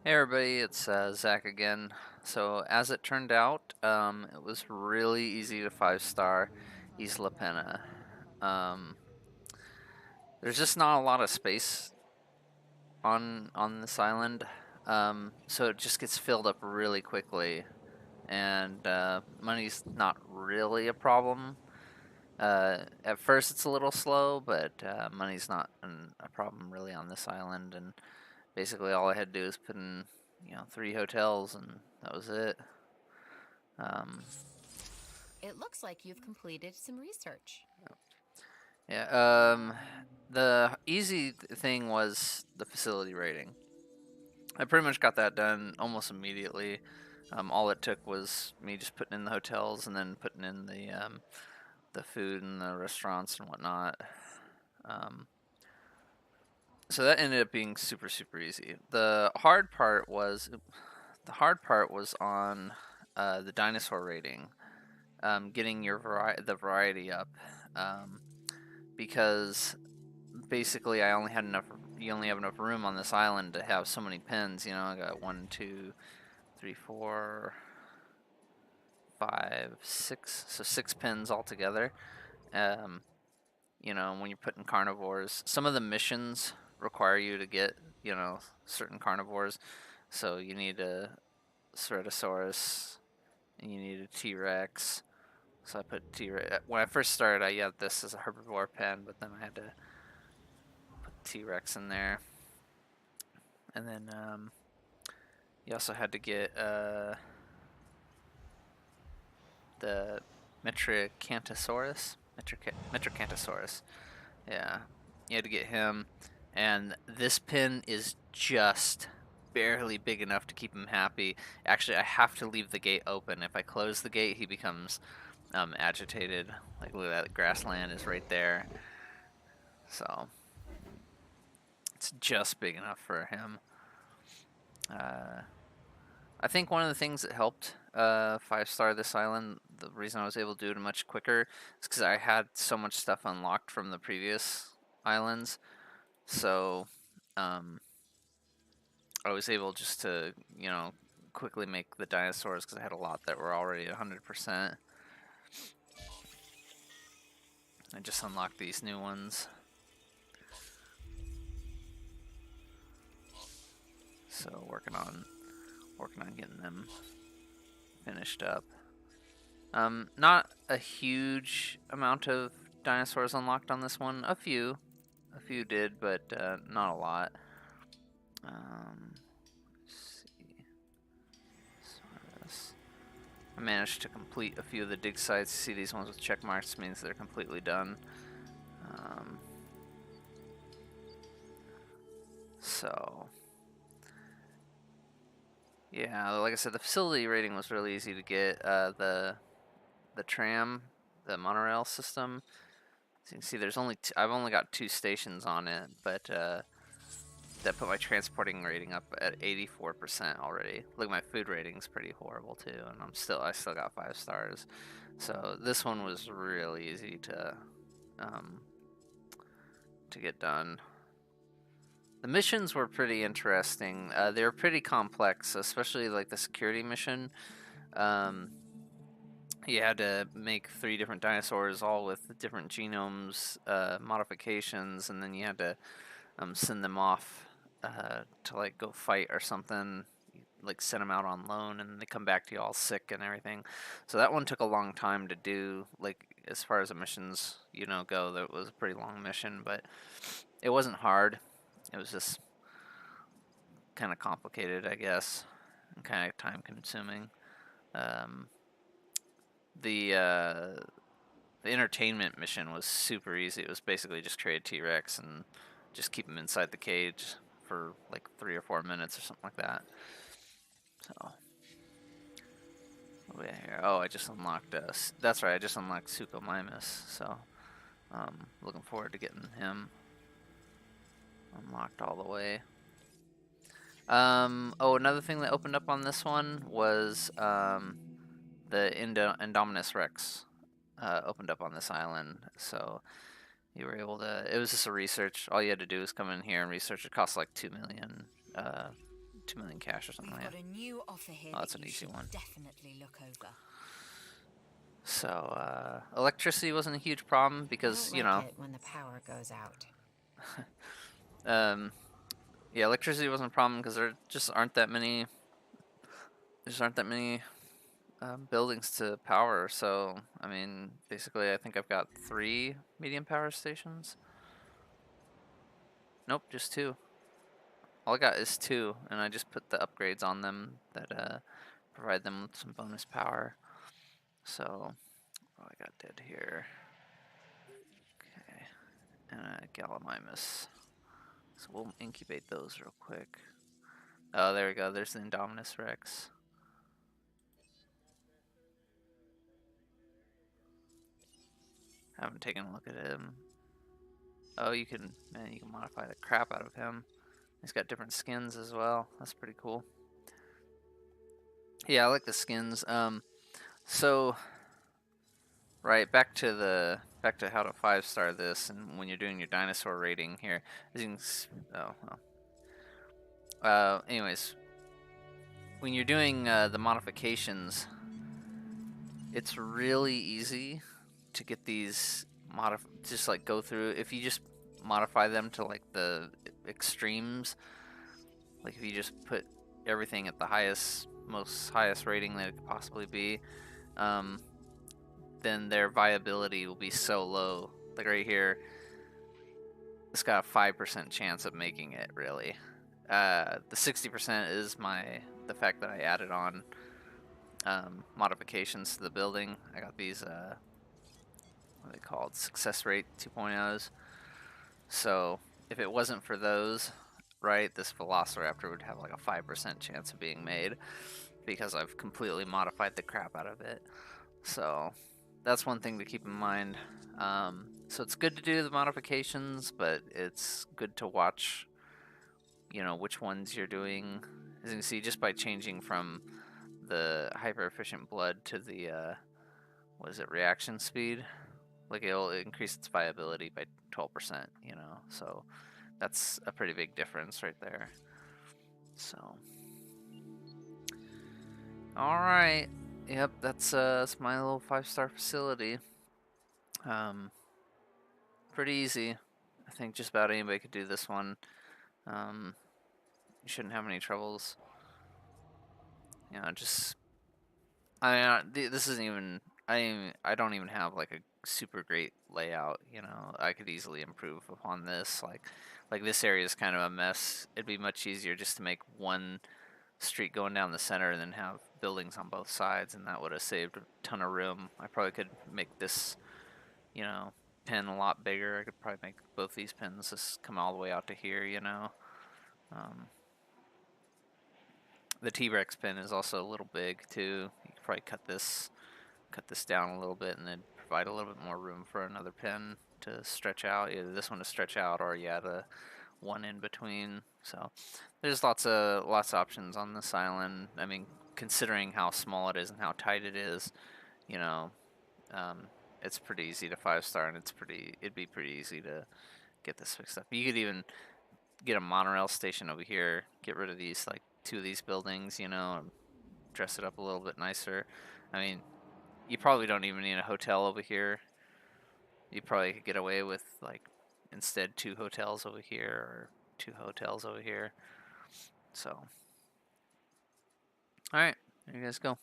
Hey everybody, it's Zach again. So as it turned out, it was really easy to 5-star Isla Pena. Um, there's just not a lot of space on this island, so it just gets filled up really quickly, and money's not really a problem. At first, it's a little slow, but money's not a problem really on this island, and basically all I had to do is put in, 3 hotels, and that was it. Um, It looks like you've completed some research. yeah. The easy thing was the facility rating. I pretty much got that done almost immediately. All it took was me just putting in the hotels and then putting in the food and the restaurants and whatnot. Um, so that ended up being super super easy. The hard part was on the dinosaur rating, getting the variety up, um, because basically I only had enough. You only have enough room on this island to have so many pins. I got one, two, three, four, five, six. So 6 pins altogether. Um, when you're putting carnivores, some of the missions require you to get certain carnivores. So you need a Ceratosaurus and you need a T Rex. So I put T Rex. When I first started, I had this as a herbivore pen, but then I had to put T Rex in there. And then you also had to get the Metricantosaurus. Yeah, you had to get him, and this pin is just barely big enough to keep him happy. Actually, I have to leave the gate open. If I close the gate, he becomes agitated. Like, look at that, grassland is right there, so it's just big enough for him. Uh, I think one of the things that helped 5-star this island, the reason I was able to do it much quicker, is because I had so much stuff unlocked from the previous islands. So um, I was able just to, quickly make the dinosaurs because I had a lot that were already 100%. I just unlocked these new ones. So working on getting them finished up. Not a huge amount of dinosaurs unlocked on this one. A few did, but not a lot. Let's see. Saurus. I managed to complete a few of the dig sites. See, these ones with check marks means they're completely done. Um, so yeah, like I said, the facility rating was really easy to get. The tram, the monorail system. So you can see there's I've only got 2 stations on it, but that put my transporting rating up at 84% already. Look, my food rating's pretty horrible too, and I still got 5 stars. So this one was really easy um, to get done. The missions were pretty interesting. They were pretty complex, especially like the security mission. Um, you had to make 3 different dinosaurs, all with different genomes, modifications, and then you had to send them off to like go fight or something. Like send them out on loan, and they come back to you all sick and everything. So that one took a long time to do. Like as far as the missions, go, that was a pretty long mission, but it wasn't hard. It was just kind of complicated, I guess, and kind of time consuming. Um, the the entertainment mission was super easy. It was basically just trade T Rex and just keep him inside the cage for like 3 or 4 minutes or something like that. So over here. Oh, I just unlocked. That's right. I just unlocked Suchomimus. So looking forward to getting him unlocked all the way. Another thing that opened up on this one was the Indominus Rex opened up on this island. So you were able to. It was just a research. All you had to do was come in here and research. It cost like 2 million 2 million cash or something. We've Yeah. got a new offer here Oh, that that's an you easy should one. definitely look over. So electricity wasn't a huge problem I because don't like it when the power goes out. um, yeah, electricity wasn't a problem because there just aren't that many. Buildings to power. So I mean, basically, I think I've got 3 medium power stations. Nope, just 2. All I got is 2, and I just put the upgrades on them that provide them with some bonus power. So, oh, I got dead here. Okay, and a Gallimimus. So we'll incubate those real quick. Oh, there we go. There's the Indominus Rex. Haven't taken a look at him. Oh, you can modify the crap out of him. He's got different skins as well. That's pretty cool. Yeah, I like the skins. So right back to how to 5-star this, and when you're doing your dinosaur rating here, as you can oh well. Anyways, when you're doing the modifications, it's really easy to get these just like go through. If you just modify them to like the extremes, like if you just put everything at the highest rating that it could possibly be, then their viability will be so low. Like right here, it's got a 5% chance of making it. Really, the 60% is the fact that I added on modifications to the building. I got these what are they called? Success rate 2.0s. So if it wasn't for those, right, this Velociraptor would have like a 5% chance of being made because I've completely modified the crap out of it. So that's one thing to keep in mind. So it's good to do the modifications, but it's good to watch, which ones you're doing. As you can see, just by changing from the hyper efficient blood to the reaction speed, like it'll increase its viability by 12%. So that's a pretty big difference right there. So, all right, yep, that's my little 5-star facility. Pretty easy. I think just about anybody could do this one. You shouldn't have any troubles. Just this isn't even. I don't even have like a super great layout. I could easily improve upon this. Like this area is kind of a mess. It'd be much easier just to make one street going down the center and then have buildings on both sides, and that would have saved a ton of room. I probably could make this, pen a lot bigger. I could probably make both these pins just come all the way out to here. Um, the T-Rex pin is also a little big too. You could probably cut this down a little bit and then provide a little bit more room for another pin to stretch out. Either this one to stretch out or the one in between. So there's lots of options on this island. I mean, considering how small it is and how tight it is, you know, um, it's pretty easy to 5-star, and it'd be pretty easy to get this fixed up. You could even get a monorail station over here, get rid of these like 2 of these buildings, and dress it up a little bit nicer. I mean, you probably don't even need a hotel over here. You probably could get away with like instead 2 hotels over here or 2 hotels over here. So, all right, there you guys go.